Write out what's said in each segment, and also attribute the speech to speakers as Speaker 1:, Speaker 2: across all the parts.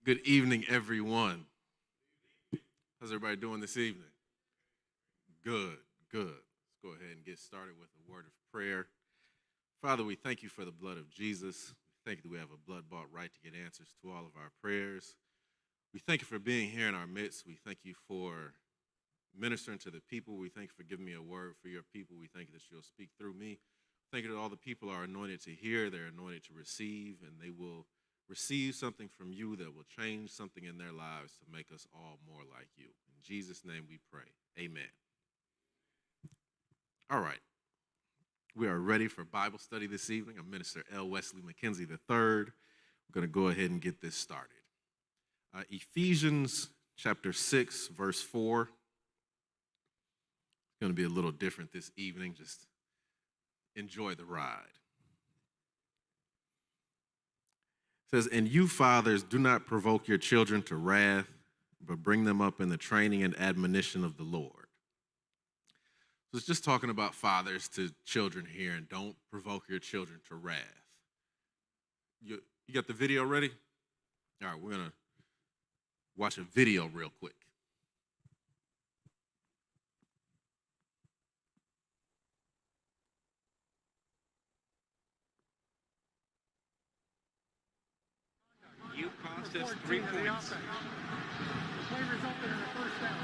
Speaker 1: Good evening, everyone. How's everybody doing this evening? Good, good. Let's go ahead and get started with a word of prayer. Father, we thank you for the blood of Jesus. We thank you that we have a blood-bought right to get answers to all of our prayers. We thank you for being here in our midst. We thank you for ministering to the people. We thank you for giving me a word for your people. We thank you that you'll speak through me. Thank you that all the people are anointed to hear, they're anointed to receive, and they will receive something from you that will change something in their lives to make us all more like you. In Jesus' name we pray. Amen. All right. We are ready for Bible study this evening. I'm Minister Wesley Mckenzie III. We're going to go ahead and get this started. Ephesians chapter 6, verse 4. It's going to be a little different this evening. Just enjoy the ride. It says, "And you, fathers, do not provoke your children to wrath, but bring them up in the training and admonition of the Lord." So it's just talking about fathers to children here, and don't provoke your children to wrath. You got the video ready? All right, we're going to watch a video real quick.
Speaker 2: You cost us 3 points.
Speaker 3: The play resulted in a first down.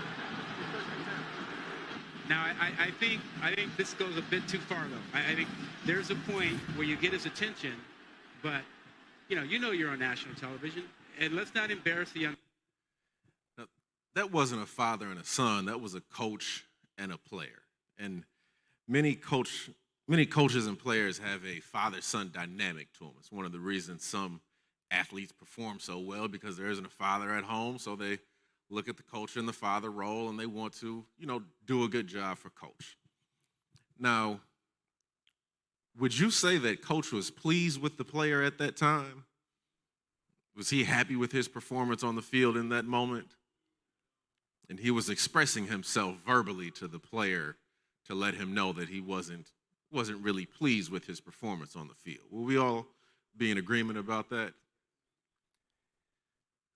Speaker 2: Now, I think this goes a bit too far, though. I think there's a point where you get his attention, but you know you're on national television, and let's not embarrass the young.
Speaker 1: Now, that wasn't a father and a son. That was a coach and a player. And many coaches and players have a father-son dynamic to them. It's one of the reasons some athletes perform so well, because there isn't a father at home, so they look at the coach and the father role, and they want to, do a good job for coach. Now, would you say that coach was pleased with the player at that time? Was he happy with his performance on the field in that moment? And he was expressing himself verbally to the player to let him know that he wasn't really pleased with his performance on the field. Will we all be in agreement about that?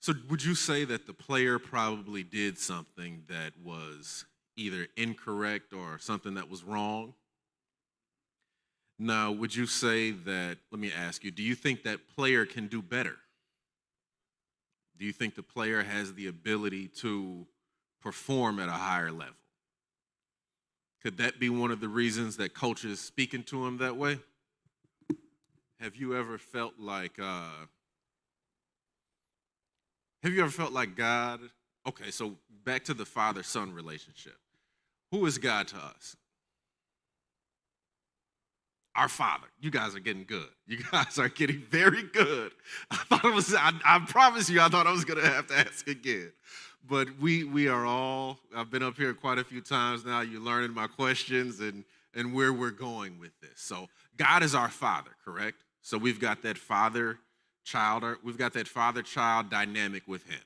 Speaker 1: So would you say that the player probably did something that was either incorrect or something that was wrong? Now, would you say that, let me ask you, do you think that player can do better? Do you think the player has the ability to perform at a higher level? Could that be one of the reasons that coach is speaking to him that way? Have you ever felt like God? Okay, so back to the father-son relationship. Who is God to us? Our Father. You guys are getting good. You guys are getting very good. I promise you, I thought I was going to have to ask again. But we are all, I've been up here quite a few times now. You're learning my questions and where we're going with this. So God is our Father, correct? So we've got that father-child dynamic with him.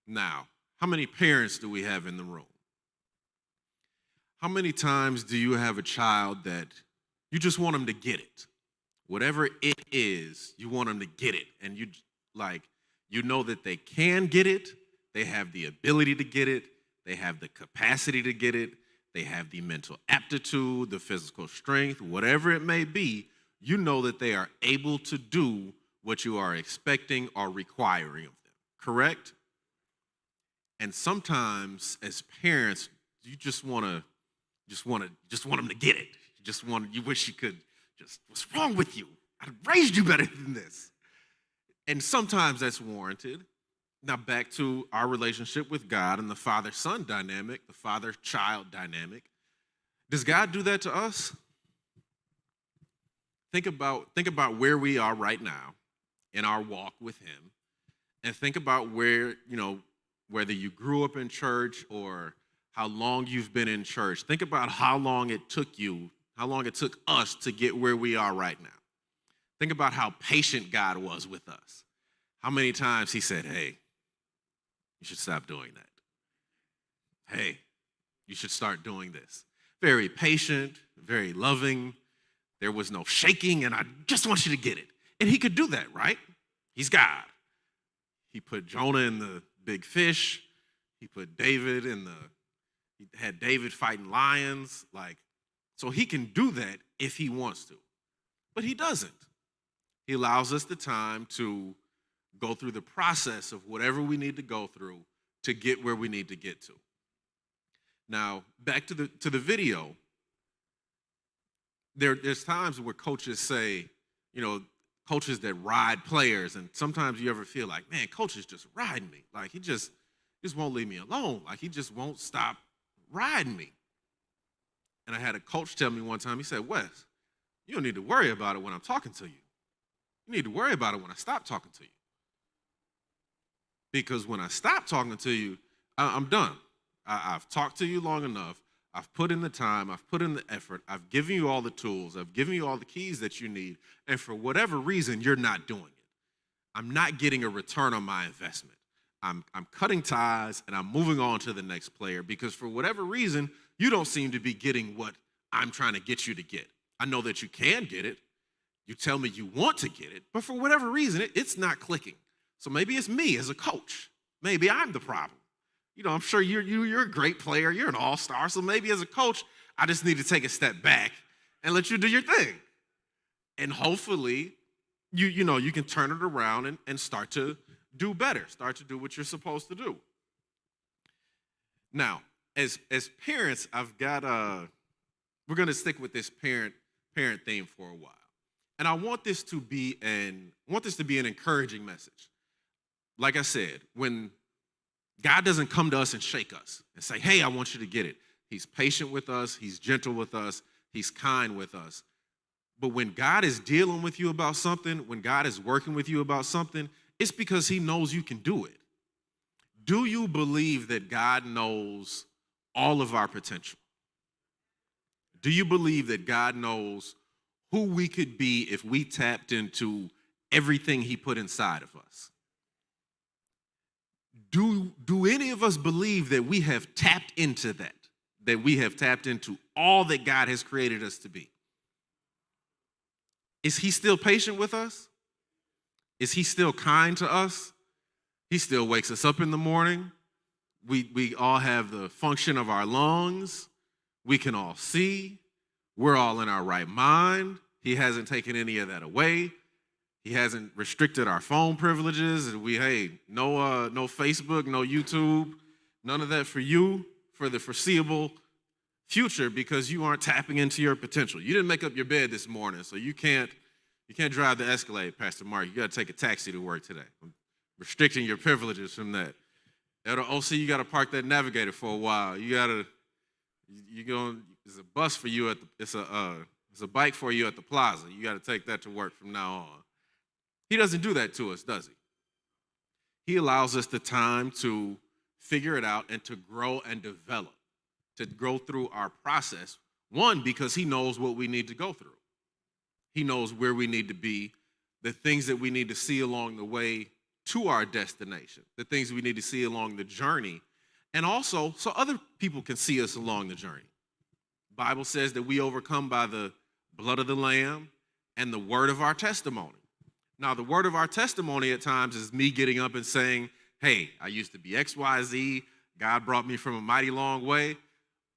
Speaker 1: Now, how many parents do we have in the room? How many times do you have a child that you just want them to get it? Whatever it is, you want them to get it. And you know that they can get it. They have the ability to get it. They have the capacity to get it. They have the mental aptitude, the physical strength, whatever it may be. You know that they are able to do what you are expecting or requiring of them, correct? And sometimes as parents, you just want them to get it. You wish you could what's wrong with you? I raised you better than this. And sometimes that's warranted. Now back to our relationship with God and the father-son dynamic, the father-child dynamic. Does God do that to us? Think about where we are right now in our walk with him, and think about where, whether you grew up in church or how long you've been in church. Think about how long it took us to get where we are right now. Think about how patient God was with us. How many times he said, "Hey, you should stop doing that. Hey, you should start doing this." Very patient, very loving. There was no shaking, and I just want you to get it. And he could do that, right? He's God. He put Jonah in the big fish. He put David he had David fighting lions. So he can do that if he wants to. But he doesn't. He allows us the time to go through the process of whatever we need to go through to get where we need to get to. Now, back to the video. There's times where coaches say, coaches that ride players, and sometimes you ever feel like, man, coach is just riding me. Like he just won't leave me alone. Like he just won't stop riding me. And I had a coach tell me one time, he said, Wes, you don't need to worry about it when I'm talking to you. You need to worry about it when I stop talking to you. Because when I stop talking to you, I'm done. I've talked to you long enough. I've put in the time. I've put in the effort. I've given you all the tools. I've given you all the keys that you need. And for whatever reason, you're not doing it. I'm not getting a return on my investment. I'm cutting ties and I'm moving on to the next player because for whatever reason, you don't seem to be getting what I'm trying to get you to get. I know that you can get it. You tell me you want to get it, but for whatever reason, it's not clicking. So maybe it's me as a coach. Maybe I'm the problem. I'm sure you're a great player. You're an all-star. So maybe as a coach, I just need to take a step back and let you do your thing. And hopefully, you can turn it around and start to do better. Start to do what you're supposed to do. Now, as parents, we're going to stick with this parent theme for a while. And I want this to be an encouraging message. Like I said, when God doesn't come to us and shake us and say, hey, I want you to get it. He's patient with us. He's gentle with us. He's kind with us. But when God is dealing with you about something, when God is working with you about something, it's because he knows you can do it. Do you believe that God knows all of our potential? Do you believe that God knows who we could be if we tapped into everything he put inside of us? Do any of us believe that we have tapped into that we have tapped into all that God has created us to be? Is he still patient with us? Is he still kind to us? He still wakes us up in the morning. We all have the function of our lungs. We can all see. We're all in our right mind. He hasn't taken any of that away. He hasn't restricted our phone privileges. No Facebook, no YouTube, none of that for you for the foreseeable future because you aren't tapping into your potential. You didn't make up your bed this morning, so you can't drive the Escalade, Pastor Mark. You got to take a taxi to work today. I'm restricting your privileges from that. At OC, you got to park that Navigator for a while. There's a bus for you it's a bike for you at the plaza. You got to take that to work from now on. He doesn't do that to us, does he? He allows us the time to figure it out and to grow and develop, to go through our process. One, because he knows what we need to go through. He knows where we need to be, the things that we need to see along the way to our destination, the things we need to see along the journey, and also so other people can see us along the journey. The Bible says that we overcome by the blood of the Lamb and the word of our testimony. Now, the word of our testimony at times is me getting up and saying, hey, I used to be XYZ. God brought me from a mighty long way.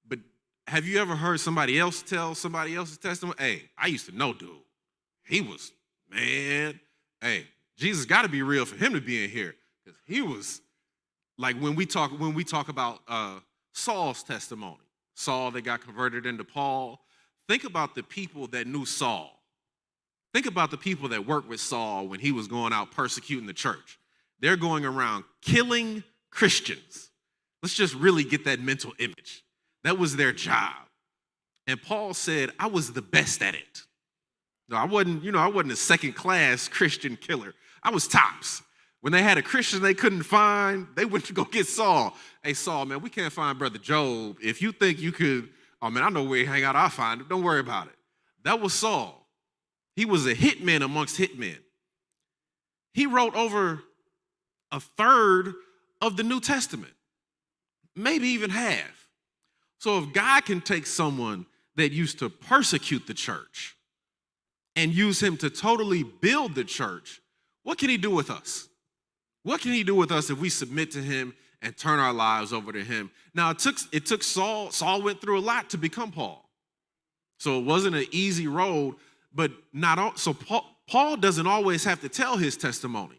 Speaker 1: But have you ever heard somebody else tell somebody else's testimony? Hey, I used to know dude. He was, man, hey, Jesus got to be real for him to be in here. Because he was, like when we talk about Saul's testimony, Saul that got converted into Paul, think about the people that knew Saul. Think about the people that worked with Saul when he was going out persecuting the church. They're going around killing Christians. Let's just really get that mental image. That was their job. And Paul said, I was the best at it. No, I wasn't a second-class Christian killer. I was tops. When they had a Christian they couldn't find, they went to go get Saul. Hey, Saul, man, we can't find Brother Job. If you think you could, oh, man, I know where he hang out. I'll find him. Don't worry about it. That was Saul. He was a hitman amongst hitmen. He wrote over a third of the New Testament, maybe even half. So if God can take someone that used to persecute the church and use him to totally build the church, what can he do with us? What can he do with us if we submit to him and turn our lives over to him? Now, it took Saul. Saul went through a lot to become Paul. So it wasn't an easy road, but Paul doesn't always have to tell his testimony.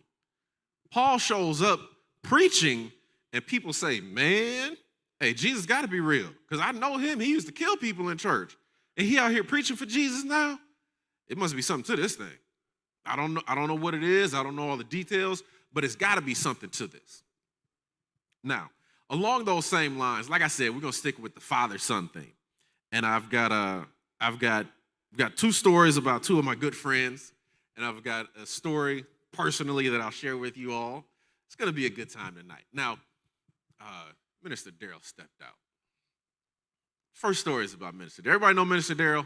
Speaker 1: Paul shows up preaching, and people say, man, hey, Jesus got to be real, because I know him. He used to kill people in church, and he out here preaching for Jesus now? It must be something to this thing. I don't know what it is. I don't know all the details, but it's got to be something to this. Now, along those same lines, like I said, we're going to stick with the father-son thing. And I've got two stories about two of my good friends, and I've got a story personally that I'll share with you all. It's going to be a good time tonight. Now, Minister Darrell stepped out. First story is about Minister Darrell. Everybody know Minister Darrell?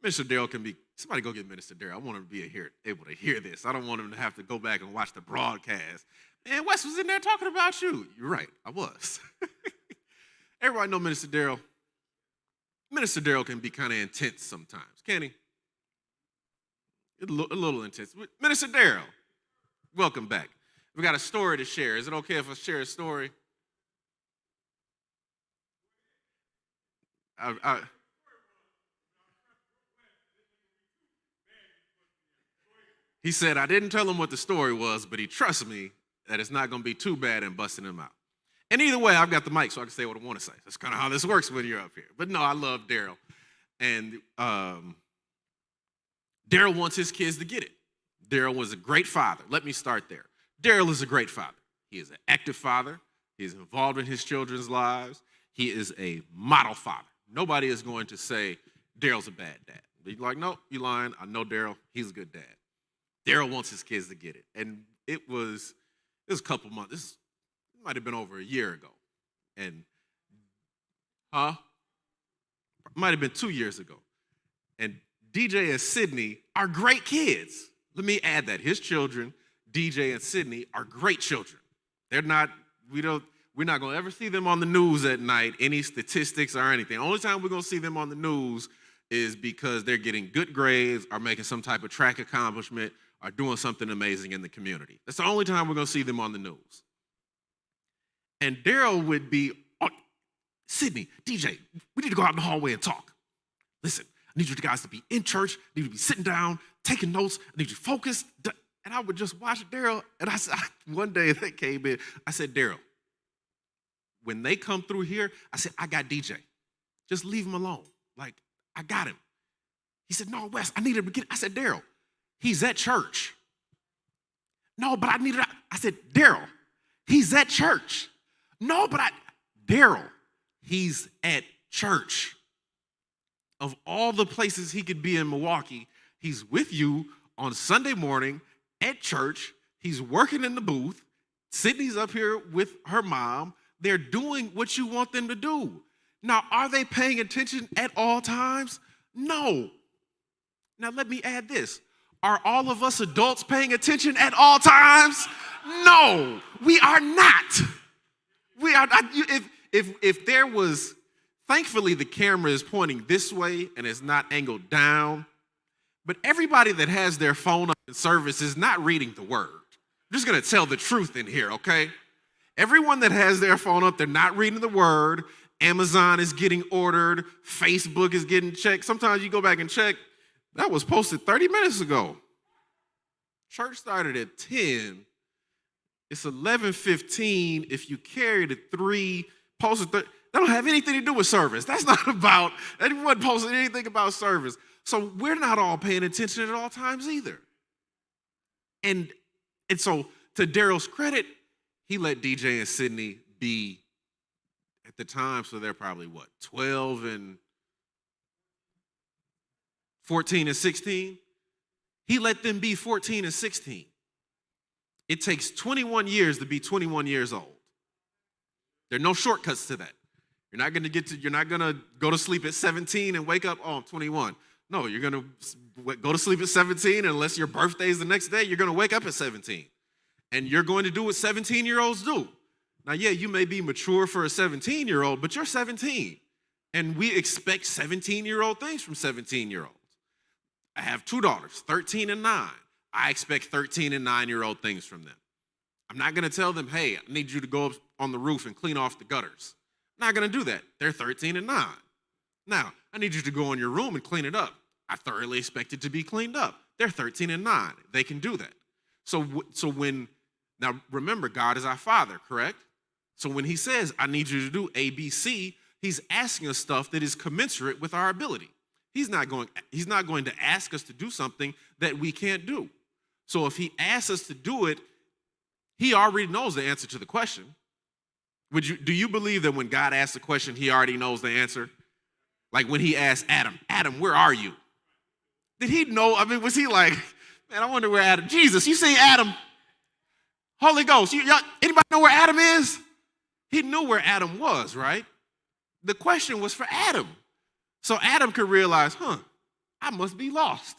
Speaker 1: Minister Darrell can be, somebody go get Minister Darrell. I want him to be able to hear this. I don't want him to have to go back and watch the broadcast. Man, Wes was in there talking about you. You're right, I was. Everybody know Minister Darrell. Minister Darrell can be kind of intense sometimes, can't he? A little intense. Minister Darrell, welcome back. We got a story to share. Is it okay if I share a story? He said, I didn't tell him what the story was, but he trusts me that it's not going to be too bad in busting him out. And either way, I've got the mic so I can say what I want to say. That's kind of how this works when you're up here. But no, I love Darrell. And Darrell wants his kids to get it. Darrell was a great father. Let me start there. Darrell is a great father. He is an active father. He is involved in his children's lives. He is a model father. Nobody is going to say Darrell's a bad dad. You're like, no, you're lying. I know Darrell. He's a good dad. Darrell wants his kids to get it. And it was a couple months. This might have been over a year ago. And, might have been 2 years ago. And DJ and Sydney are great kids. Let me add that. His children, DJ and Sydney, are great children. We're not going to ever see them on the news at night, any statistics or anything. The only time we're going to see them on the news is because they're getting good grades or making some type of track accomplishment or doing something amazing in the community. That's the only time we're going to see them on the news. And Darrell would be, oh, Sydney, DJ, we need to go out in the hallway and talk. Listen, I need you guys to be in church. I need you to be sitting down, taking notes. I need you focused. And I would just watch Darrell. And I said, one day they came in, I said, Darrell, when they come through here, I said, I got DJ. Just leave him alone. Like, I got him. He said, no, Wes, I need him to get. I said, Darrell, he's at church. No, but I need it. I said, Darrell, he's at church. No, but Darrell, he's at church. Of all the places he could be in Milwaukee, he's with you on Sunday morning at church. He's working in the booth. Sydney's up here with her mom. They're doing what you want them to do. Now, are they paying attention at all times? No. Now, let me add this. Are all of us adults paying attention at all times? No, we are not. We are not. If there was, thankfully the camera is pointing this way and it's not angled down, but everybody that has their phone up in service is not reading the word. I'm just going to tell the truth in here, okay? Everyone that has their phone up, they're not reading the word. Amazon is getting ordered. Facebook is getting checked. Sometimes you go back and check. That was posted 30 minutes ago. Church started at 10. It's 11:15. If you carried at 3, posted 30. That don't have anything to do with service. That's not about, anyone posting anything about service. So we're not all paying attention at all times either. And so to Darrell's credit, he let DJ and Sydney be, at the time, so they're probably what, 12 and 14 and 16? He let them be 14 and 16. It takes 21 years to be 21 years old. There are no shortcuts to that. You're not going to go to sleep at 17 and wake up, oh, I'm 21. No, you're going to go to sleep at 17, unless your birthday is the next day, you're going to wake up at 17. And you're going to do what 17-year-olds do. Now, yeah, you may be mature for a 17-year-old, but you're 17. And we expect 17-year-old things from 17-year-olds. I have 2 daughters, 13 and 9. I expect 13 and 9-year-old things from them. I'm not going to tell them, hey, I need you to go up on the roof and clean off the gutters. I'm not going to do that. They're 13 and 9. Now, I need you to go in your room and clean it up. I thoroughly expect it to be cleaned up. They're 13 and 9. They can do that. Now remember, God is our Father, correct? So when he says, I need you to do A, B, C, he's asking us stuff that is commensurate with our ability. He's not going to ask us to do something that we can't do. So if he asks us to do it, he already knows the answer to the question. Do you believe that when God asks a question, he already knows the answer? Like when he asked Adam, where are you? Did he know? I mean, was he like, man, I wonder where Adam, Jesus, you see Adam? Holy Ghost, anybody know where Adam is? He knew where Adam was, right? The question was for Adam. So Adam could realize, I must be lost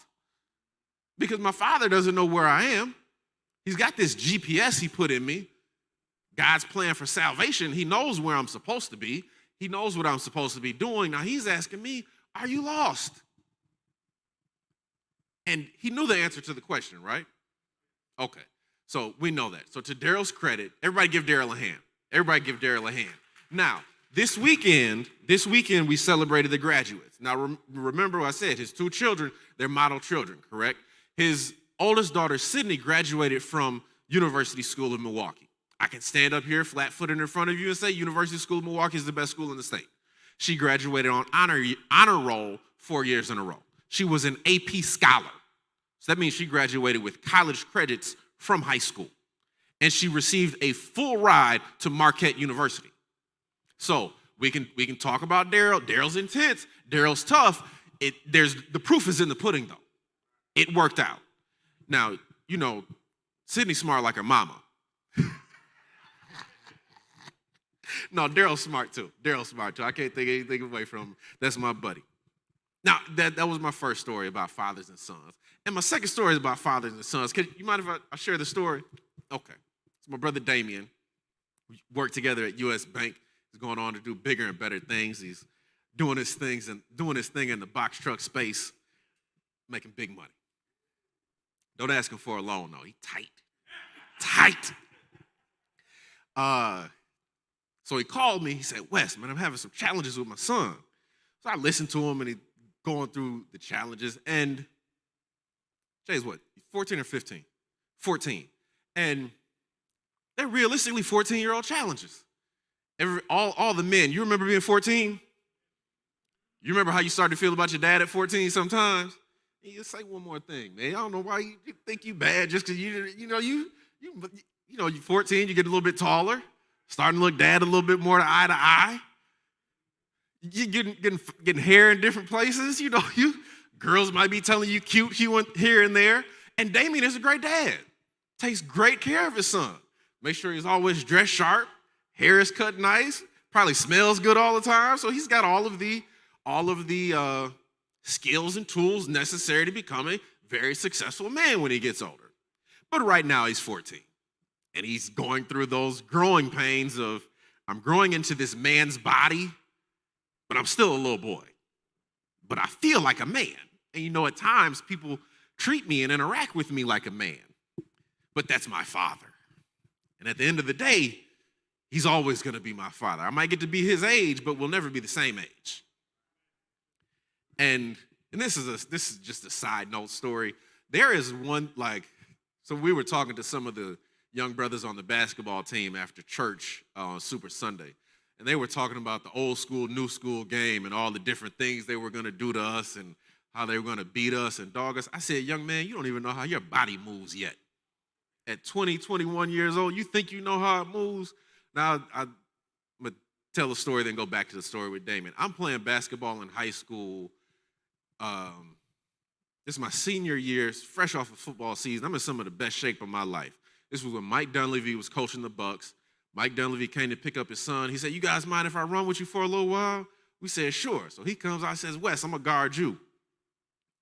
Speaker 1: because my father doesn't know where I am. He's got this GPS he put in me. God's plan for salvation. He knows where I'm supposed to be. He knows what I'm supposed to be doing. Now he's asking me, are you lost? And he knew the answer to the question, right? Okay, so we know that. So to Daryl's credit, everybody give Daryl a hand. Everybody give Daryl a hand. Now, this weekend we celebrated the graduates. Now, remember what I said, his 2 children, they're model children, correct? His oldest daughter, Sydney, graduated from University School of Milwaukee. I can stand up here flat-footed in front of you and say University School of Milwaukee is the best school in the state. She graduated on honor roll 4 years in a row. She was an AP scholar. So that means she graduated with college credits from high school. And she received a full ride to Marquette University. So we can talk about Daryl. Daryl's intense. Daryl's tough. The proof is in the pudding, though. It worked out. Now, Sydney's smart like her mama. No, Daryl's smart too. I can't take anything away from him. That's my buddy. Now, that was my first story about fathers and sons. And my second story is about fathers and sons. You mind if I share the story? Okay. It's my brother Damien. We worked together at U.S. Bank. He's going on to do bigger and better things. He's doing his thing in the box truck space, making big money. Don't ask him for a loan, though. He's tight. So he called me. He said, Wes, man, I'm having some challenges with my son. So I listened to him, and he's going through the challenges. And Jay's what, 14 or 15? 14. And they're realistically 14-year-old challenges. All the men, you remember being 14? You remember how you started to feel about your dad at 14 sometimes? You say one more thing, man. I don't know why you think you bad just because you're 14, you get a little bit taller, starting to look dad a little bit more eye to eye. You getting hair in different places. Girls might be telling you cute here and there. And Damien is a great dad. Takes great care of his son. Make sure he's always dressed sharp, hair is cut nice, probably smells good all the time. So he's got all of the skills and tools necessary to become a very successful man when he gets older. But right now he's 14. And he's going through those growing pains of, I'm growing into this man's body, but I'm still a little boy. But I feel like a man. And at times people treat me and interact with me like a man. But that's my father. And at the end of the day, he's always going to be my father. I might get to be his age, but we'll never be the same age. And this is just a side note story. There is one, so we were talking to some of the young brothers on the basketball team after church on Super Sunday. And they were talking about the old school, new school game and all the different things they were going to do to us and how they were going to beat us and dog us. I said, young man, you don't even know how your body moves yet. At 20, 21 years old, you think you know how it moves? Now, I'm going to tell the story, then go back to the story with Damon. I'm playing basketball in high school. This is my senior year, fresh off of football season. I'm in some of the best shape of my life. This was when Mike Dunleavy was coaching the Bucks. Mike Dunleavy came to pick up his son. He said, you guys mind if I run with you for a little while? We said, sure. So he comes out and says, Wes, I'm going to guard you.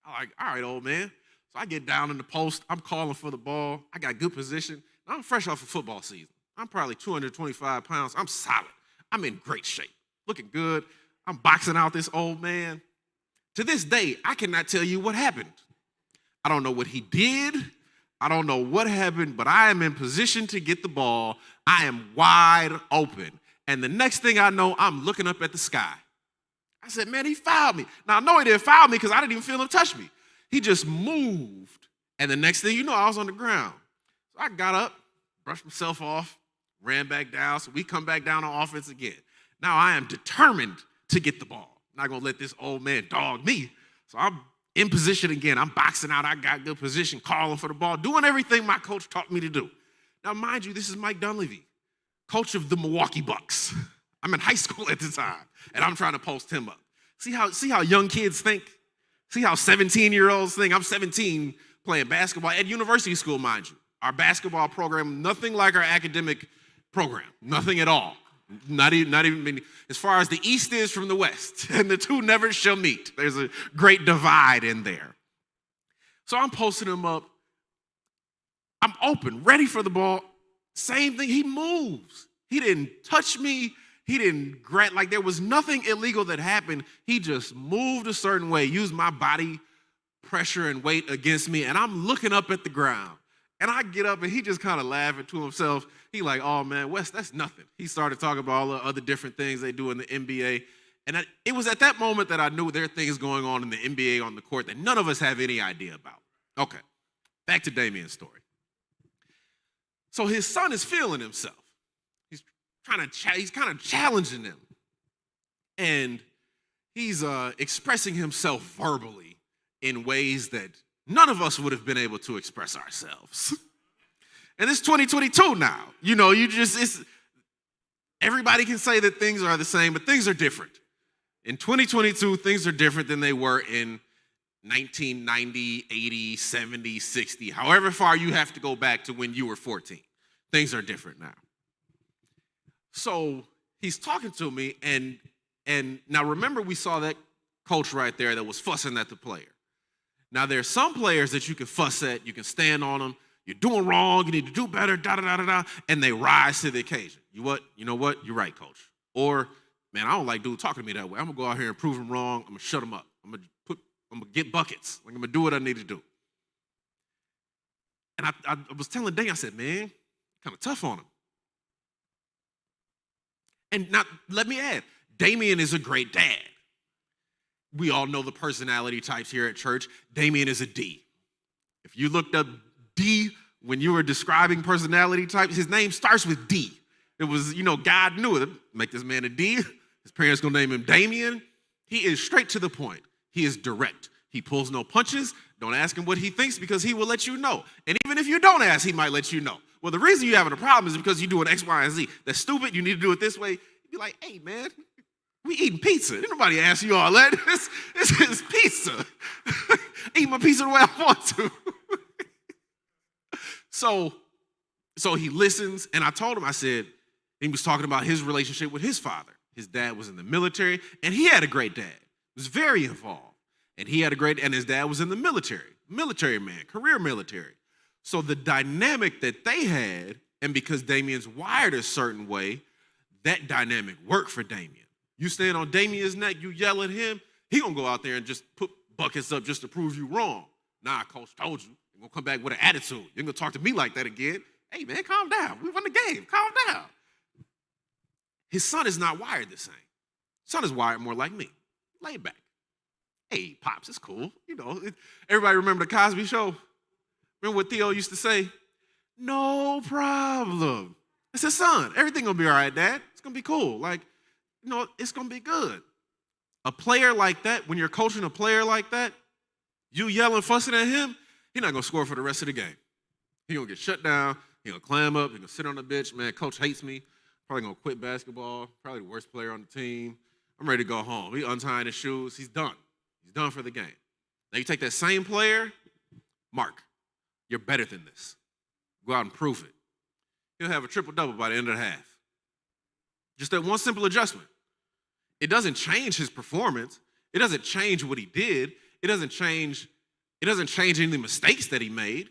Speaker 1: I'm like, all right, old man. So I get down in the post. I'm calling for the ball. I got good position. Now, I'm fresh off of football season. I'm probably 225 pounds. I'm solid. I'm in great shape. Looking good. I'm boxing out this old man. To this day, I cannot tell you what happened. I don't know what he did. I don't know what happened, but I am in position to get the ball. I am wide open. And the next thing I know, I'm looking up at the sky. I said, man, he fouled me. Now, I know he didn't foul me because I didn't even feel him touch me. He just moved. And the next thing you know, I was on the ground. So I got up, brushed myself off, ran back down. So we come back down on offense again. Now I am determined to get the ball. I'm not going to let this old man dog me. So I'm in position again. I'm boxing out. I got good position, calling for the ball, doing everything my coach taught me to do. Now, mind you, this is Mike Dunleavy, coach of the Milwaukee Bucks. I'm in high school at the time, and I'm trying to post him up. See how young kids think? See how 17-year-olds think? I'm 17 playing basketball at university school, mind you. Our basketball program, nothing like our academic program, nothing at all. Not even as far as the East is from the West, and the two never shall meet. There's a great divide in there. So I'm posting him up. I'm open, ready for the ball. Same thing, he moves. He didn't touch me. He didn't grant, like there was nothing illegal that happened. He just moved a certain way, used my body pressure and weight against me, and I'm looking up at the ground. And I get up, and he just kind of laughing to himself. He like, oh, man, Wes, that's nothing. He started talking about all the other different things they do in the NBA. And it was at that moment that I knew there are things going on in the NBA on the court that none of us have any idea about. Okay, back to Damien's story. So his son is feeling himself. He's kind of challenging him. And he's expressing himself verbally in ways that none of us would have been able to express ourselves. And it's 2022 now. You know, everybody can say that things are the same, but things are different. In 2022, things are different than they were in 1990, 80, 70, 60, however far you have to go back to when you were 14. Things are different now. So he's talking to me, and now remember we saw that coach right there that was fussing at the player. Now, there's some players that you can fuss at, you can stand on them, you're doing wrong, you need to do better, da-da-da-da-da, and they rise to the occasion. You know what? You're right, coach. Or, man, I don't like dude talking to me that way. I'm going to go out here and prove him wrong. I'm going to shut him up. I'm going to get buckets. I'm going to do what I need to do. And I was telling Dane, I said, man, kind of tough on him. And now, let me add, Damien is a great dad. We all know the personality types here at church. Damien is a D. If you looked up D when you were describing personality types, his name starts with D. It was, God knew it. Make this man a D. His parents gonna name him Damien. He is straight to the point. He is direct. He pulls no punches. Don't ask him what he thinks because he will let you know. And even if you don't ask, he might let you know. Well, the reason you're having a problem is because you're doing X, Y, and Z. That's stupid. You need to do it this way. You'd be like, hey, man, we eating pizza. Ain't nobody ask you all that. This is pizza. Eat my pizza the way I want to. So he listens, and I told him, I said, he was talking about his relationship with his father. His dad was in the military, and he had a great dad. He was very involved. And his dad was in the military man, career military. So the dynamic that they had, and because Damien's wired a certain way, that dynamic worked for Damien. You stand on Damien's neck, you yell at him, he gonna go out there and just put buckets up just to prove you wrong. Nah, coach told you. You're gonna come back with an attitude. You're gonna talk to me like that again. Hey, man, calm down. We won the game. Calm down. His son is not wired the same. Son is wired more like me, laid back. Hey, Pops, it's cool. Everybody remember the Cosby Show? Remember what Theo used to say? No problem. I said, son, everything gonna be all right, Dad. It's gonna be cool. It's gonna be good. A player like that, when you're coaching a player like that, you yelling, fussing at him, he's not gonna score for the rest of the game. He gonna get shut down. He gonna clam up. He gonna sit on the bench. Man, coach hates me. Probably gonna quit basketball. Probably the worst player on the team. I'm ready to go home. He untying his shoes. He's done. He's done for the game. Now you take that same player, Mark, you're better than this. Go out and prove it. He'll have a triple-double by the end of the half. Just that one simple adjustment. It doesn't change his performance. It doesn't change what he did. It doesn't change any mistakes that he made.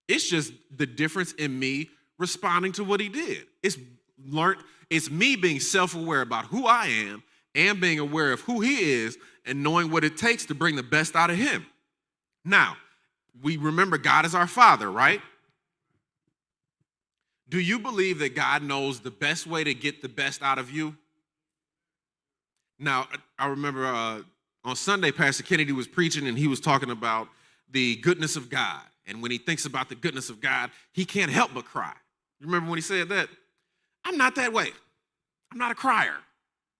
Speaker 1: It's just the difference in me responding to what he did. It's me being self-aware about who I am and being aware of who he is and knowing what it takes to bring the best out of him. Now, we remember God is our Father, right? Do you believe that God knows the best way to get the best out of you? Now, I remember on Sunday, Pastor Kennedy was preaching and he was talking about the goodness of God. And when he thinks about the goodness of God, he can't help but cry. You remember when he said that? I'm not that way. I'm not a crier.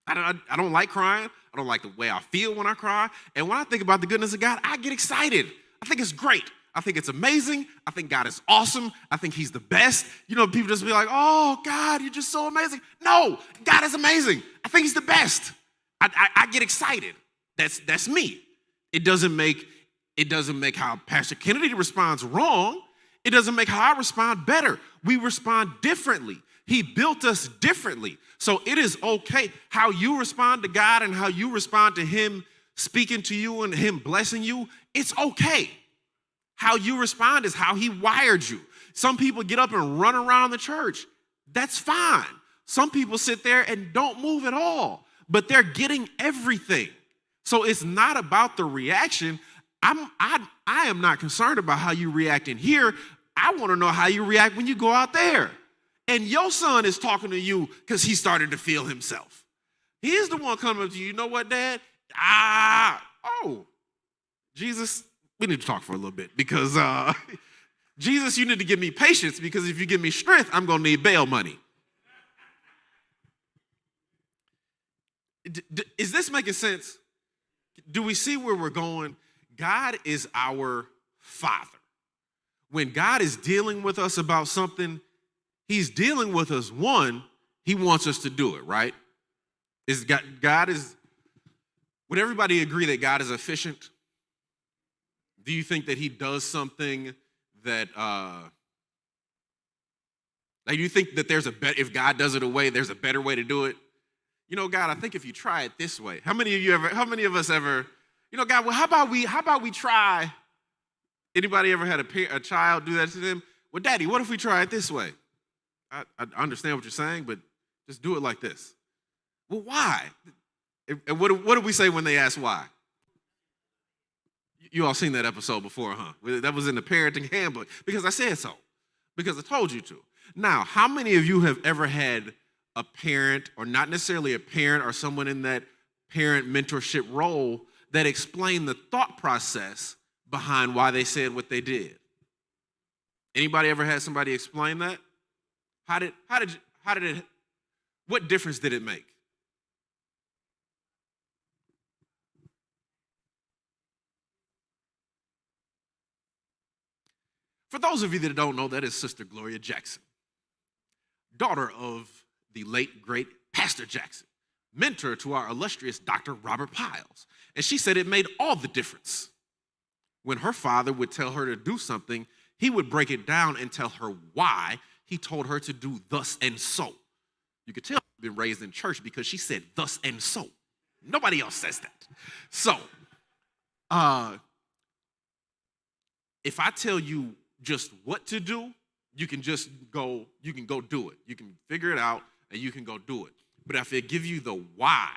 Speaker 1: I don't like crying. I don't like the way I feel when I cry. And when I think about the goodness of God, I get excited. I think it's great. I think it's amazing. I think God is awesome. I think he's the best. You know, people just be like, oh, God, you're just so amazing. No, God is amazing. I think he's the best. I get excited. That's me. It doesn't make how Pastor Kennedy responds wrong. It doesn't make how I respond better. We respond differently. He built us differently. So it is okay how you respond to God and how you respond to him speaking to you and him blessing you. It's okay. How you respond is how he wired you. Some people get up and run around the church. That's fine. Some people sit there and don't move at all, but they're getting everything. So it's not about the reaction. I am not concerned about how you react in here. I want to know how you react when you go out there. And your son is talking to you because he started to feel himself. He is the one coming up to you. You know what, Dad? Jesus, we need to talk for a little bit because Jesus, you need to give me patience because if you give me strength, I'm going to need bail money. Is this making sense? Do we see where we're going? God is our Father. When God is dealing with us about something, he's dealing with us. One, he wants us to do it, right? Would everybody agree that God is efficient? Do you think that he does something that, do you think that if God does it a way, there's a better way to do it? You know, God, I think if you try it this way, how many of us ever, you know, God, well, how about we try, anybody ever had a child do that to them? Well, Daddy, what if we try it this way? I understand what you're saying, but just do it like this. Well, why? And what do we say when they ask why? You all seen that episode before, huh? That was in the parenting handbook because I said so, because I told you to. Now, how many of you have ever had a parent, or not necessarily a parent, or someone in that parent mentorship role that explained the thought process behind why they said what they did? Anybody ever had somebody explain that? What difference did it make? For those of you that don't know, that is Sister Gloria Jackson, daughter of the late, great Pastor Jackson, mentor to our illustrious Dr. Robert Piles. And she said it made all the difference. When her father would tell her to do something, he would break it down and tell her why he told her to do thus and so. You could tell she'd been raised in church because she said thus and so. Nobody else says that. So, if I tell you just what to do, you can go do it. You can figure it out and you can go do it. But if I give you the why,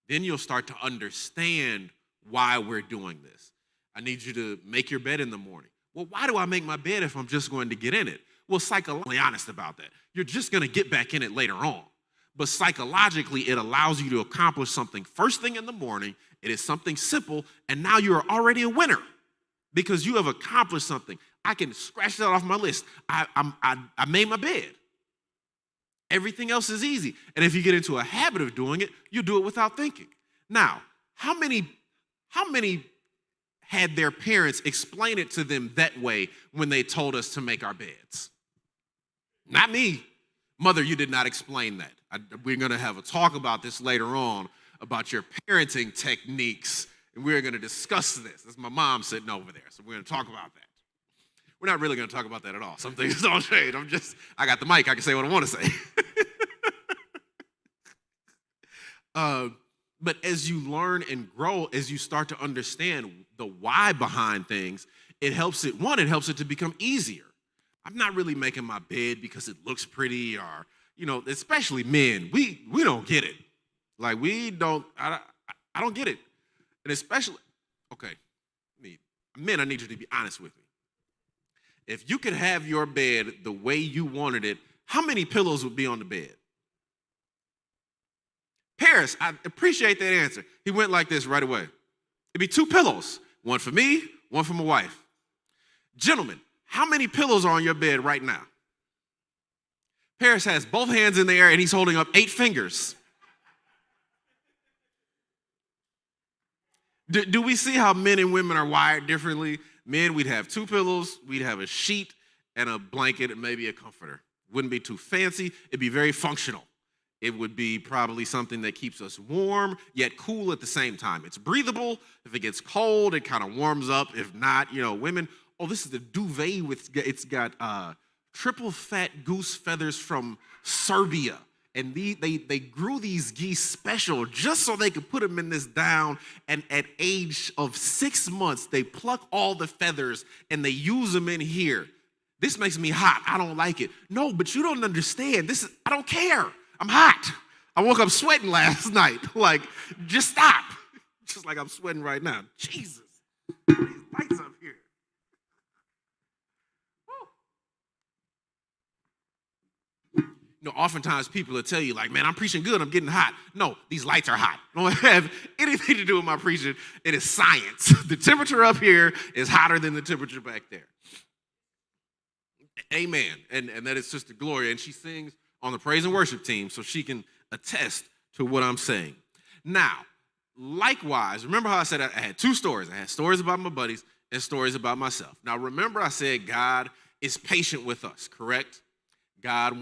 Speaker 1: then you'll start to understand why we're doing this. I need you to make your bed in the morning. Well, why do I make my bed if I'm just going to get in it? Well, psychologically honest about that. You're just going to get back in it later on. But psychologically, it allows you to accomplish something first thing in the morning. It is something simple, and now you're already a winner because you have accomplished something. I can scratch that off my list. I made my bed. Everything else is easy. And if you get into a habit of doing it, you do it without thinking. Now, how many had their parents explain it to them that way when they told us to make our beds? Not me. Mother, you did not explain that. We're going to have a talk about this later on, about your parenting techniques, and we're going to discuss this. That's my mom sitting over there, so we're going to talk about that. We're not really going to talk about that at all. Some things don't change. I got the mic. I can say what I want to say. But as you learn and grow, as you start to understand the why behind things, it helps it to become easier. I'm not really making my bed because it looks pretty, or, especially men, we don't get it. I don't get it. And especially, okay, I'm Men, I need you to be honest with me. If you could have your bed the way you wanted it, how many pillows would be on the bed? Paris, I appreciate that answer. He went like this right away. It'd be 2 pillows, one for me, one for my wife. Gentlemen, how many pillows are on your bed right now? Paris has both hands in the air and he's holding up 8 fingers. Do we see how men and women are wired differently? Men, we'd have 2 pillows, we'd have a sheet and a blanket and maybe a comforter. Wouldn't be too fancy, it'd be very functional. It would be probably something that keeps us warm, yet cool at the same time. It's breathable. If it gets cold, it kind of warms up. If not, women, this is the duvet it's got triple fat goose feathers from Serbia. And they grew these geese special just so they could put them in this down. And at age of 6 months, they pluck all the feathers and they use them in here. This makes me hot. I don't like it. No, but you don't understand. I don't care. I'm hot. I woke up sweating last night. Like, just stop. Just like I'm sweating right now. Jesus. These lights up here. Oftentimes people will tell you, like, man, I'm preaching good, I'm getting hot. No, these lights are hot. I don't have anything to do with my preaching. It is science. The temperature up here is hotter than the temperature back there. Amen. And that is Sister Gloria, and she sings on the praise and worship team, so she can attest to what I'm saying. Now, likewise, remember how I said I had 2 stories. I had stories about my buddies and stories about myself. Now, remember I said God is patient with us, correct? God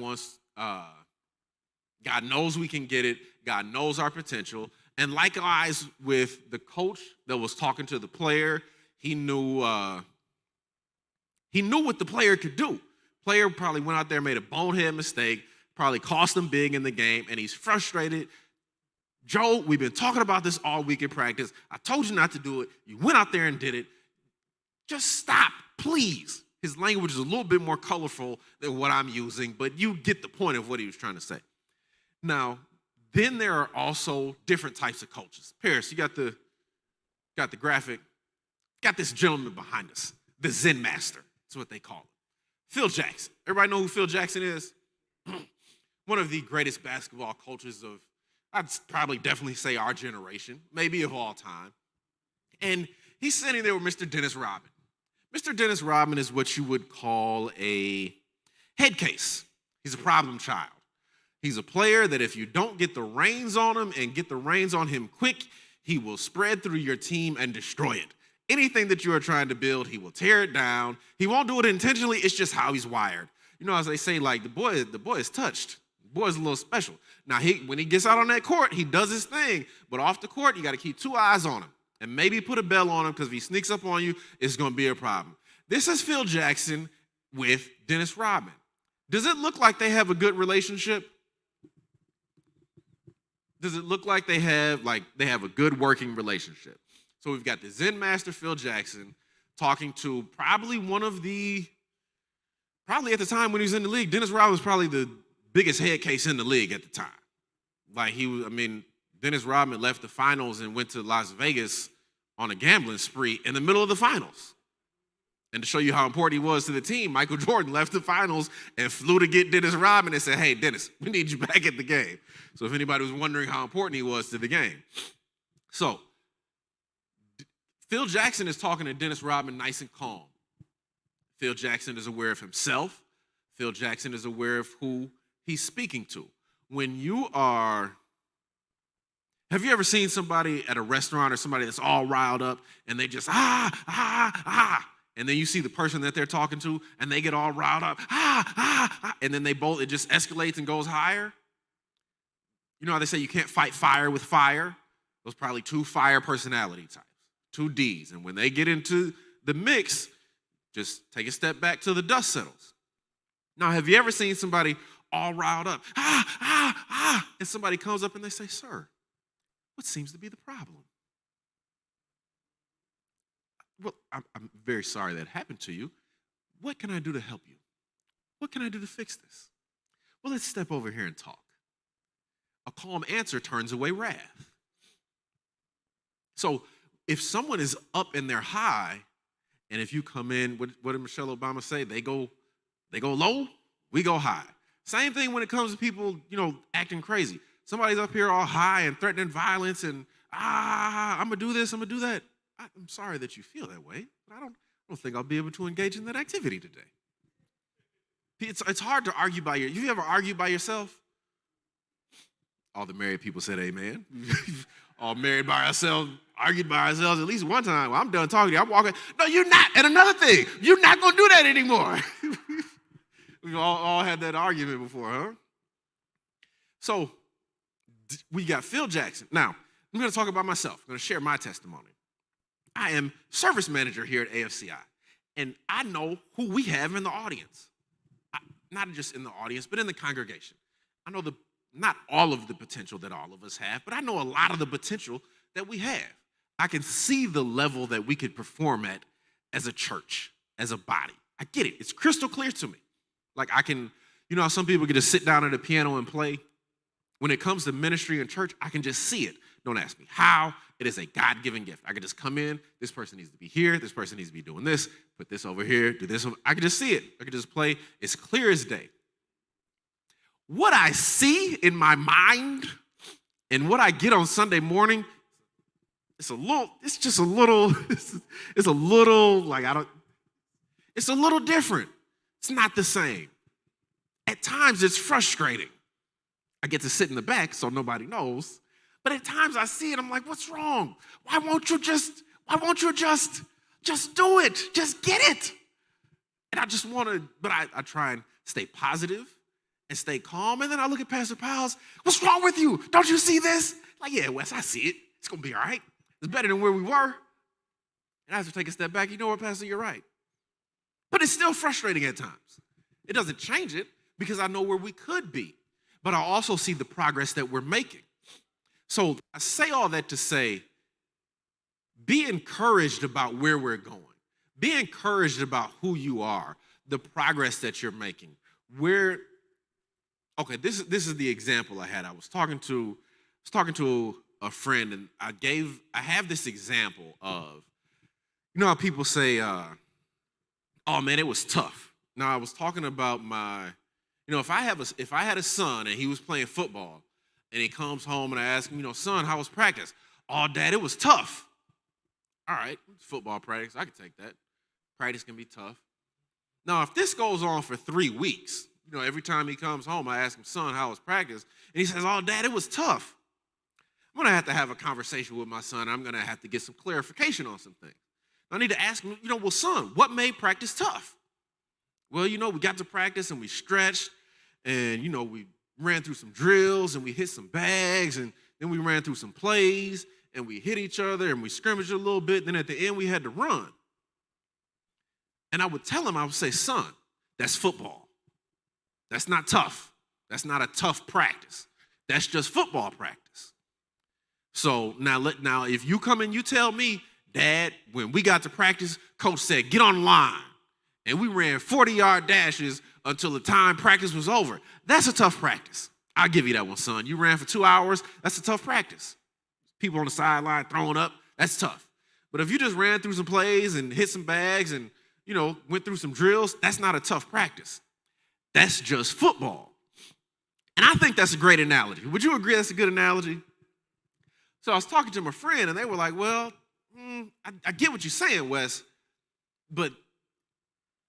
Speaker 1: knows we can get it. God knows our potential. And likewise with the coach that was talking to the player, he knew what the player could do. Player probably went out there, made a bonehead mistake, probably cost him big in the game, and he's frustrated. Joe, we've been talking about this all week in practice. I told you not to do it. You went out there and did it. Just stop, please. His language is a little bit more colorful than what I'm using, but you get the point of what he was trying to say. Now, then there are also different types of coaches. Paris, you got the graphic. Got this gentleman behind us, the Zen Master. That's what they call him. Phil Jackson. Everybody know who Phil Jackson is? One of the greatest basketball coaches of, I'd probably definitely say our generation, maybe of all time. And he's sitting there with Mr. Dennis Rodman. Mr. Dennis Rodman is what you would call a head case. He's a problem child. He's a player that if you don't get the reins on him and get the reins on him quick, he will spread through your team and destroy it. Anything that you are trying to build, he will tear it down. He won't do it intentionally. It's just how he's wired. As they say, like, the boy is touched. The boy is a little special. Now, when he gets out on that court, he does his thing. But off the court, you got to keep 2 eyes on him. And maybe put a bell on him, because if he sneaks up on you, it's going to be a problem. This is Phil Jackson with Dennis Rodman. Does it look like they have a good relationship? Does it look like they have a good working relationship? So we've got the Zen Master Phil Jackson talking to probably at the time when he was in the league, Dennis Rodman was probably the biggest head case in the league at the time. Dennis Rodman left the finals and went to Las Vegas on a gambling spree in the middle of the finals. And to show you how important he was to the team, Michael Jordan left the finals and flew to get Dennis Rodman and said, hey, Dennis, we need you back at the game. So if anybody was wondering how important he was to the game. So Phil Jackson is talking to Dennis Rodman nice and calm. Phil Jackson is aware of himself. Phil Jackson is aware of who he's speaking to. Have you ever seen somebody at a restaurant or somebody that's all riled up and they just, and then you see the person that they're talking to and they get all riled up, and then it just escalates and goes higher? You know how they say you can't fight fire with fire? Those probably 2 fire personality types, 2 Ds. And when they get into the mix, just take a step back till the dust settles. Now, have you ever seen somebody all riled up, and somebody comes up and they say, sir, what seems to be the problem? Well, I'm very sorry that happened to you. What can I do to help you? What can I do to fix this? Well, let's step over here and talk. A calm answer turns away wrath. So if someone is up in their high And if you come in, what did Michelle Obama say? They go low, we go high. Same thing when it comes to people, acting crazy. Somebody's up here all high and threatening violence and, I'm going to do this, I'm going to do that. I'm sorry that you feel that way, but I don't think I'll be able to engage in that activity today. It's hard to argue by you ever argued by yourself? All the married people said amen. All married by ourselves, argued by ourselves at least one time. Well, I'm done talking to you. I'm walking. No, you're not. And another thing, you're not going to do that anymore. We've all had that argument before, huh? So we got Phil Jackson. Now, I'm going to talk about myself. I'm going to share my testimony. I am service manager here at AFCI, and I know who we have in the audience. Not just in the audience, but in the congregation. I know not all of the potential that all of us have, but I know a lot of the potential that we have. I can see the level that we could perform at as a church, as a body. I get it. It's crystal clear to me. Like I can, how some people can just sit down at a piano and play. When it comes to ministry and church, I can just see it. Don't ask me how. It is a God-given gift. I can just come in. This person needs to be here. This person needs to be doing this. Put this over here. Do this. I can just see it. I can just play. It's clear as day. What I see in my mind and what I get on Sunday morning, it's a little different. It's not the same. At times it's frustrating. I get to sit in the back so nobody knows. But at times I see it, I'm like, what's wrong? Why won't you just do it? Just get it. And I just want to, but I try and stay positive and stay calm. And then I look at Pastor Piles, what's wrong with you? Don't you see this? Like, yeah, Wes, I see it. It's going to be all right. It's better than where we were. And I have to take a step back. You know what, Pastor, you're right. But it's still frustrating at times. It doesn't change it because I know where we could be. But I also see the progress that we're making. So I say all that to say, be encouraged about where we're going. Be encouraged about who you are, the progress that you're making. This is the example I had. I was talking to a friend, and I have this example of, how people say, oh man, it was tough. Now I was talking about if I had a son and he was playing football and he comes home and I ask him, son, how was practice? Oh, Dad, it was tough. All right, football practice, I can take that. Practice can be tough. Now, if this goes on for 3 weeks, every time he comes home, I ask him, son, how was practice? And he says, oh, Dad, it was tough. I'm going to have a conversation with my son. I'm going to have to get some clarification on some things. I need to ask him, well, son, what made practice tough? Well, we got to practice and we stretched and, we ran through some drills and we hit some bags and then we ran through some plays and we hit each other and we scrimmaged a little bit. Then at the end, we had to run. And I would tell him, I would say, son, that's football. That's not tough. That's not a tough practice. That's just football practice. So now if you come and you tell me, Dad, when we got to practice, coach said, get on the line. And we ran 40-yard dashes until the time practice was over. That's a tough practice. I'll give you that one, son. You ran for 2 hours. That's a tough practice. People on the sideline throwing up, that's tough. But if you just ran through some plays and hit some bags and, went through some drills, that's not a tough practice. That's just football. And I think that's a great analogy. Would you agree that's a good analogy? So I was talking to my friend, and they were like, well, I get what you're saying, Wes, but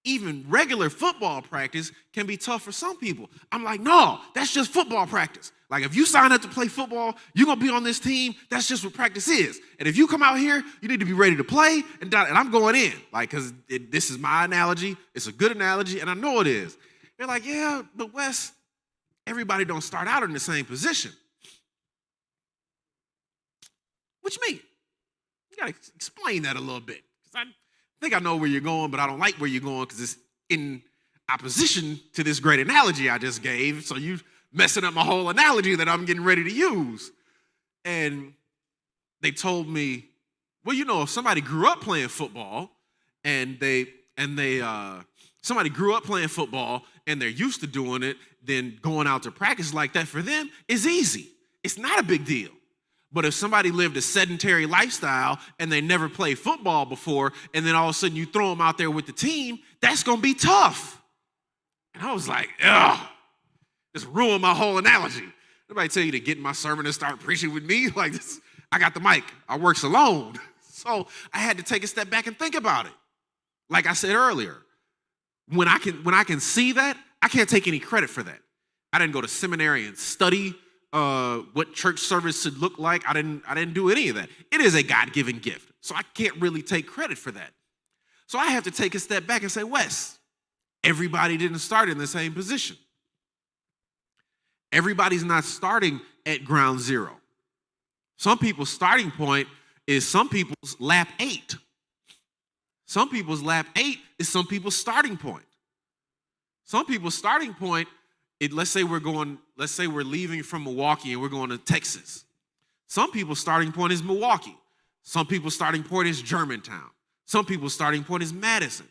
Speaker 1: even regular football practice can be tough for some people. I'm like, no, that's just football practice. Like, if you sign up to play football, you're going to be on this team. That's just what practice is. And if you come out here, you need to be ready to play, and I'm going in. Like, because this is my analogy. It's a good analogy, and I know it is. They're like, yeah, but Wes, everybody don't start out in the same position. What you mean? You got to explain that a little bit. Because I think I know where you're going, but I don't like where you're going because it's in opposition to this great analogy I just gave. So you messing up my whole analogy that I'm getting ready to use. And they told me, well, if somebody grew up playing football and somebody grew up playing football and they're used to doing it, then going out to practice like that for them is easy. It's not a big deal. But if somebody lived a sedentary lifestyle and they never played football before, and then all of a sudden you throw them out there with the team, that's going to be tough. And I was like, ugh, just ruined my whole analogy. Nobody tell you to get in my sermon and start preaching with me like this. I got the mic. I works alone. So I had to take a step back and think about it. Like I said earlier, when I can see that, I can't take any credit for that. I didn't go to seminary and study what church service should look like. I didn't do any of that. It is a God-given gift. So I can't really take credit for that. So I have to take a step back and say, Wes, everybody didn't start in the same position. Everybody's not starting at ground zero. Some people's starting point is some people's lap 8. Some people's lap 8 is some people's starting point. Some people's starting point, let's say we're leaving from Milwaukee and we're going to Texas. Some people's starting point is Milwaukee. Some people's starting point is Germantown. Some people's starting point is Madison.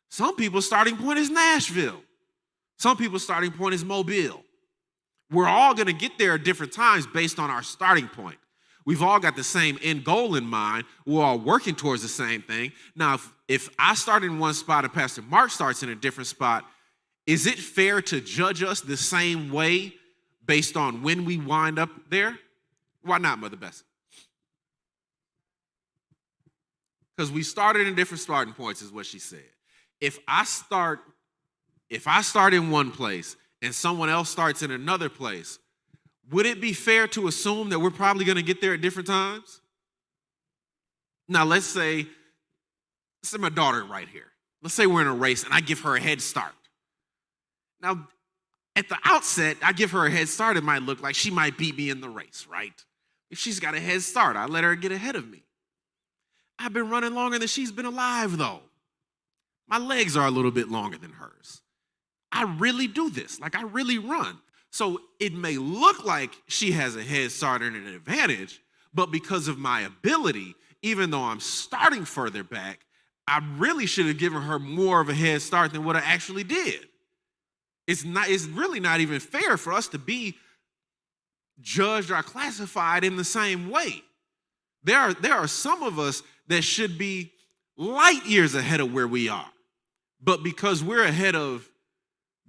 Speaker 1: Some people's starting point is Nashville. Some people's starting point is Mobile. We're all going to get there at different times based on our starting point. We've all got the same end goal in mind. We're all working towards the same thing. Now, if I start in one spot and Pastor Mark starts in a different spot, is it fair to judge us the same way based on when we wind up there? Why not, Mother Bessie? Because we started in different starting points, is what she said. If I start in one place and someone else starts in another place, would it be fair to assume that we're probably going to get there at different times? Now, let's say my daughter right here. Let's say we're in a race and I give her a head start. Now, at the outset, I give her a head start. It might look like she might beat me in the race, right? If she's got a head start, I let her get ahead of me. I've been running longer than she's been alive, though. My legs are a little bit longer than hers. I really do this. Like, I really run. So it may look like she has a head start and an advantage, but because of my ability, even though I'm starting further back, I really should have given her more of a head start than what I actually did. It's really not even fair for us to be judged or classified in the same way. There are some of us that should be light years ahead of where we are. But because we're ahead of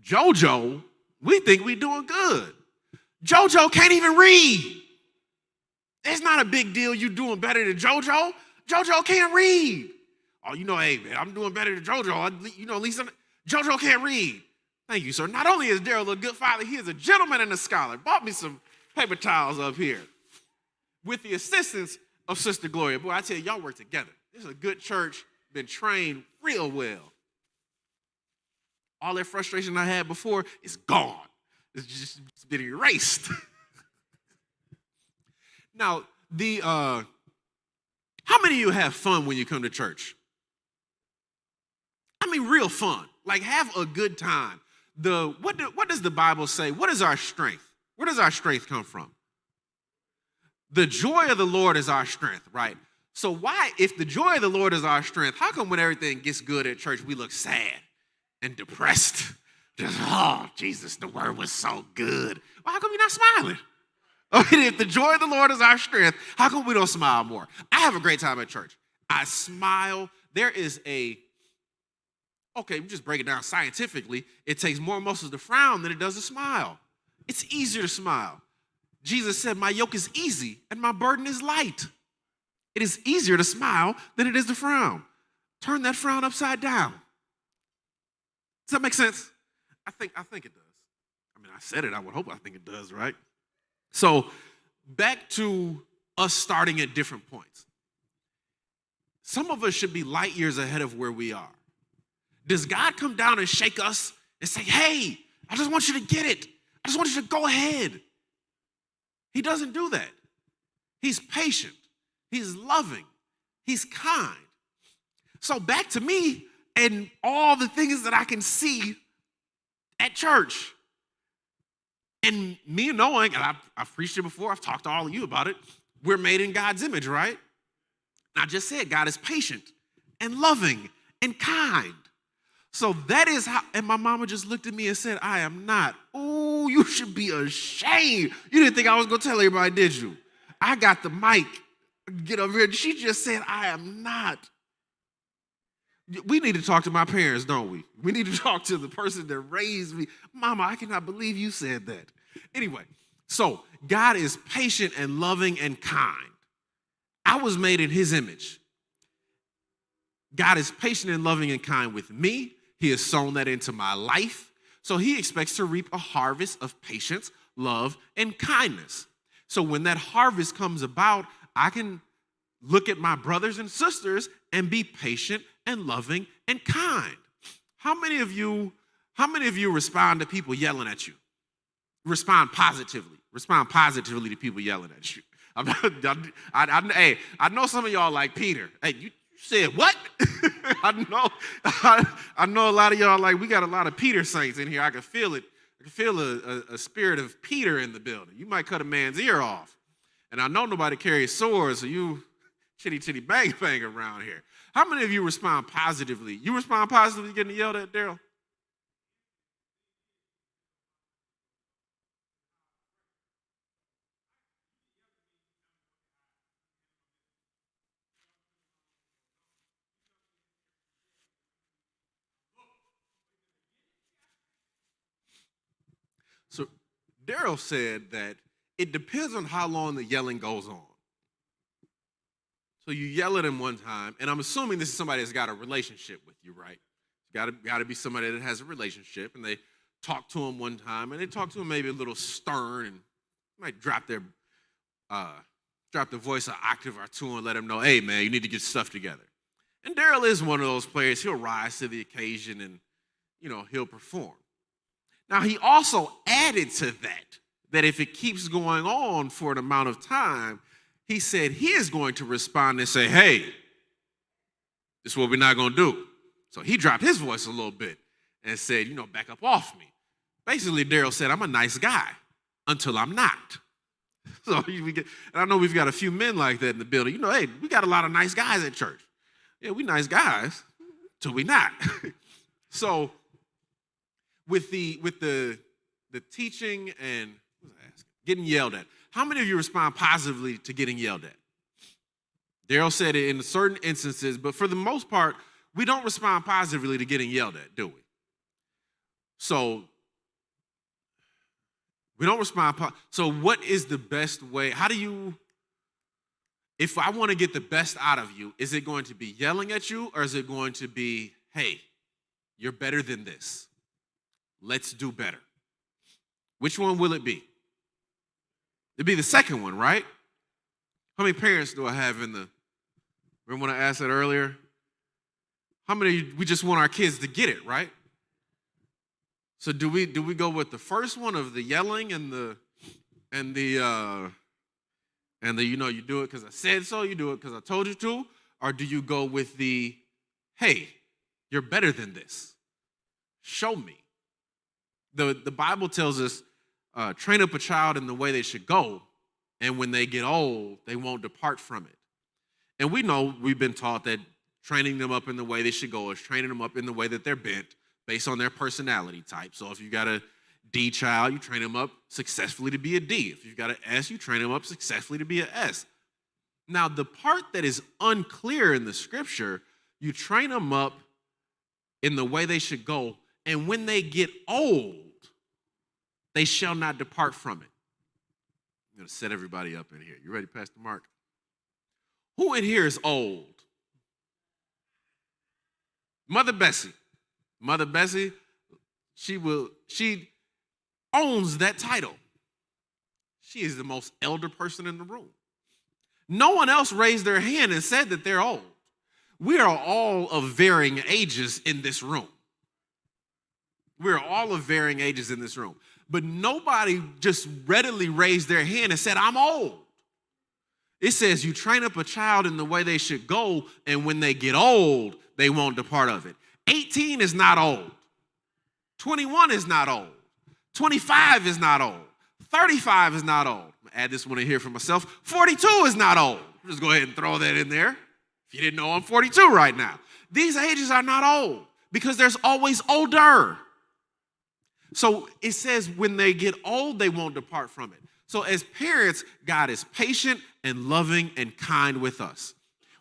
Speaker 1: JoJo, we think we're doing good. JoJo can't even read. It's not a big deal you doing better than JoJo. JoJo can't read. Oh, hey, man, I'm doing better than JoJo. At least JoJo can't read. Thank you, sir. Not only is Daryl a good father, he is a gentleman and a scholar. Bought me some paper towels up here with the assistance of Sister Gloria. Boy, I tell you, y'all work together. This is a good church, been trained real well. All that frustration I had before is gone. It's been erased. Now, how many of you have fun when you come to church? I mean, real fun. Like, have a good time. What does the Bible say? What is our strength? Where does our strength come from? The joy of the Lord is our strength, right? So why, if the joy of the Lord is our strength, how come when everything gets good at church, we look sad and depressed? Just, oh, Jesus, the word was so good. Well, how come you're not smiling? I mean, if the joy of the Lord is our strength, how come we don't smile more? I have a great time at church. I smile. There is okay, we just break it down scientifically. It takes more muscles to frown than it does to smile. It's easier to smile. Jesus said, my yoke is easy and my burden is light. It is easier to smile than it is to frown. Turn that frown upside down. Does that make sense? I think it does. I mean, I said it. I think it does, right? So back to us starting at different points. Some of us should be light years ahead of where we are. Does God come down and shake us and say, hey, I just want you to get it. I just want you to go ahead. He doesn't do that. He's patient. He's loving. He's kind. So back to me and all the things that I can see at church. And me knowing, and I've preached it before, I've talked to all of you about it, we're made in God's image, right? And I just said God is patient and loving and kind. So that is how, and my mama just looked at me and said, I am not. Oh, you should be ashamed. You didn't think I was going to tell everybody, did you? I got the mic. Get over here. She just said, I am not. We need to talk to my parents, don't we? We need to talk to the person that raised me. Mama, I cannot believe you said that. Anyway, so God is patient and loving and kind. I was made in his image. God is patient and loving and kind with me. He has sown that into my life. So he expects to reap a harvest of patience, love, and kindness. So when that harvest comes about, I can look at my brothers and sisters and be patient and loving and kind. How many of you respond to people yelling at you? Respond positively. Respond positively to people yelling at you. I know some of y'all like Peter. Hey, you said what? I know a lot of y'all like, we got a lot of Peter saints in here. I can feel it. I can feel a spirit of Peter in the building. You might cut a man's ear off. And I know nobody carries swords, so you chitty bang around here. How many of you respond positively? You respond positively to getting yelled at, Daryl? So Daryl said that it depends on how long the yelling goes on. So you yell at him one time, and I'm assuming this is somebody that's got a relationship with you, right? It's got to be somebody that has a relationship, and they talk to him one time, and they talk to him maybe a little stern, and might drop their voice an octave or two and let him know, hey, man, you need to get stuff together. And Daryl is one of those players. He'll rise to the occasion, and, he'll perform. Now, he also added to that if it keeps going on for an amount of time, he said he is going to respond and say, hey, this is what we're not going to do. So he dropped his voice a little bit and said, back up off me. Basically, Daryl said, I'm a nice guy until I'm not. So and I know we've got a few men like that in the building. Hey, we got a lot of nice guys at church. Yeah, we nice guys till we not. So with the teaching and getting yelled at, how many of you respond positively to getting yelled at? Daryl said it in certain instances, but for the most part, we don't respond positively to getting yelled at, do we? So we don't respond. So what is the best way? If I want to get the best out of you, is it going to be yelling at you, or is it going to be, hey, you're better than this. Let's do better. Which one will it be? It'd be the second one, right? How many parents do I have in the, remember when I asked that earlier? How many, we just want our kids to get it, right? So do we go with the first one of the yelling and the you do it because I said so, you do it because I told you to, or do you go with the, hey, you're better than this. Show me. The Bible tells us, train up a child in the way they should go, and when they get old, they won't depart from it. And we know, we've been taught that training them up in the way they should go is training them up in the way that they're bent based on their personality type. So if you've got a D child, you train them up successfully to be a D. If you've got an S, you train them up successfully to be an S. Now, the part that is unclear in the scripture, you train them up in the way they should go, and when they get old, they shall not depart from it. I'm going to set everybody up in here. You ready, Pastor Mark? Who in here is old? Mother Bessie. Mother Bessie, she owns that title. She is the most elder person in the room. No one else raised their hand and said that they're old. We are all of varying ages in this room. We're all of varying ages in this room. But nobody just readily raised their hand and said, I'm old. It says you train up a child in the way they should go, and when they get old, they won't depart of it. 18 is not old. 21 is not old. 25 is not old. 35 is not old. I'm going to add this one in here for myself. 42 is not old. Just go ahead and throw that in there. If you didn't know, I'm 42 right now. These ages are not old because there's always older. So it says when they get old, they won't depart from it. So as parents, God is patient and loving and kind with us.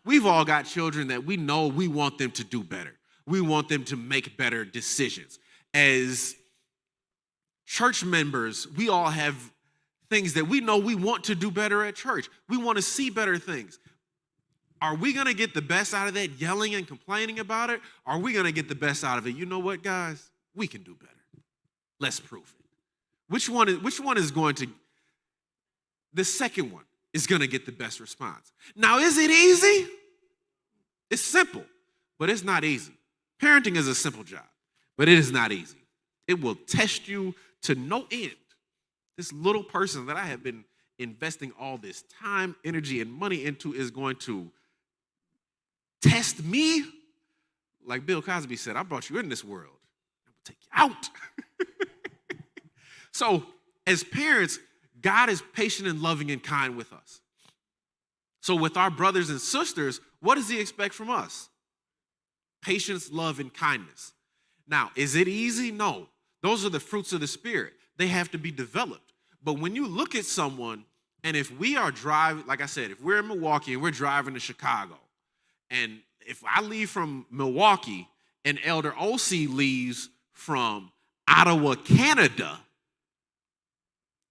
Speaker 1: We've all got children that we know we want them to do better. We want them to make better decisions. As church members, we all have things that we know we want to do better at church. We want to see better things. Are we going to get the best out of that yelling and complaining about it? Are we going to get the best out of it? You know what, guys? We can do better. Let's prove it. Which one is going to, the second one is going to get the best response. Now, is it easy? It's simple, but it's not easy. Parenting is a simple job, but it is not easy. It will test you to no end. This little person that I have been investing all this time, energy, and money into is going to test me. Like Bill Cosby said, I brought you in this world. I'm going to take you out. So as parents, God is patient and loving and kind with us. So with our brothers and sisters, what does he expect from us? Patience, love, and kindness. Now, is it easy? No. Those are the fruits of the Spirit. They have to be developed. But when you look at someone, and if we are driving, like I said, if we're in Milwaukee and we're driving to Chicago, and if I leave from Milwaukee and Elder OC leaves from Ottawa, Canada,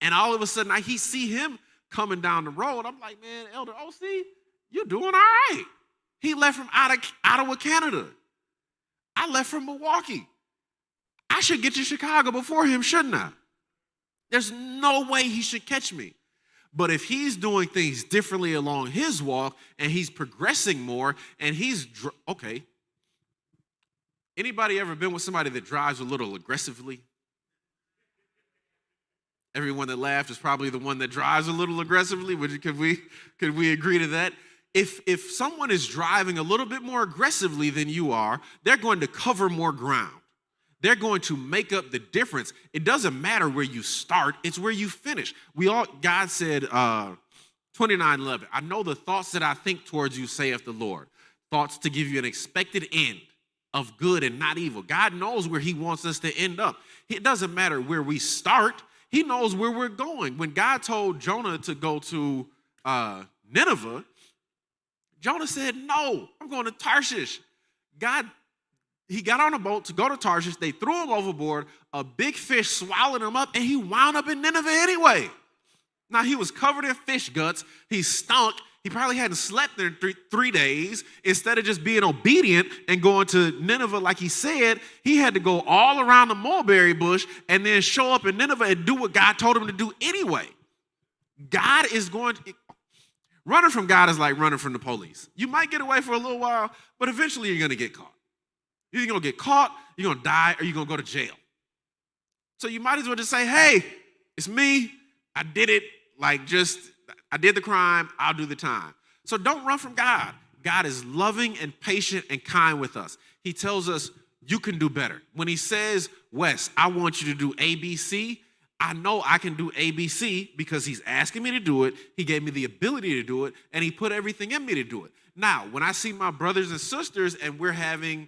Speaker 1: and all of a sudden I see him coming down the road, I'm like, man, Elder OC, you're doing all right. He left from Ottawa, Canada. I left from Milwaukee. I should get to Chicago before him, shouldn't I? There's no way he should catch me. But if he's doing things differently along his walk and he's progressing more and okay. Anybody ever been with somebody that drives a little aggressively? Everyone that laughed is probably the one that drives a little aggressively. Could we agree to that? If someone is driving a little bit more aggressively than you are, they're going to cover more ground. They're going to make up the difference. It doesn't matter where you start, it's where you finish. God said, 29:11, I know the thoughts that I think towards you, saith the Lord. Thoughts to give you an expected end of good and not evil. God knows where he wants us to end up. It doesn't matter where we start. He knows where we're going. When God told Jonah to go to Nineveh, Jonah said, no, I'm going to Tarshish. He got on a boat to go to Tarshish. They threw him overboard. A big fish swallowed him up, and he wound up in Nineveh anyway. Now, he was covered in fish guts. He stunk. He probably hadn't slept there in 3 days. Instead of just being obedient and going to Nineveh like he said, he had to go all around the mulberry bush and then show up in Nineveh and do what God told him to do anyway. Running from God is like running from the police. You might get away for a little while, but eventually you're going to get caught. You're going to get caught, you're going to die, or you're going to go to jail. So you might as well just say, hey, it's me. I did it. I did the crime. I'll do the time. So don't run from God. God is loving and patient and kind with us. He tells us you can do better. When he says, Wes, I want you to do ABC, I know I can do ABC because he's asking me to do it. He gave me the ability to do it, and he put everything in me to do it. Now, when I see my brothers and sisters and we're having,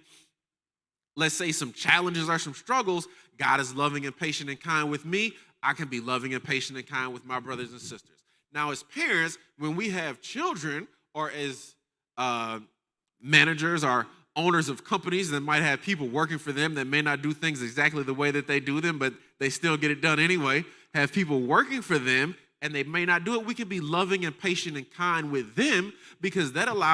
Speaker 1: let's say, some challenges or some struggles, God is loving and patient and kind with me. I can be loving and patient and kind with my brothers and sisters. Now, as parents, when we have children or as managers or owners of companies that might have people working for them that may not do things exactly the way that they do them, but they still get it done anyway, have people working for them and they may not do it, we can be loving and patient and kind with them because that allows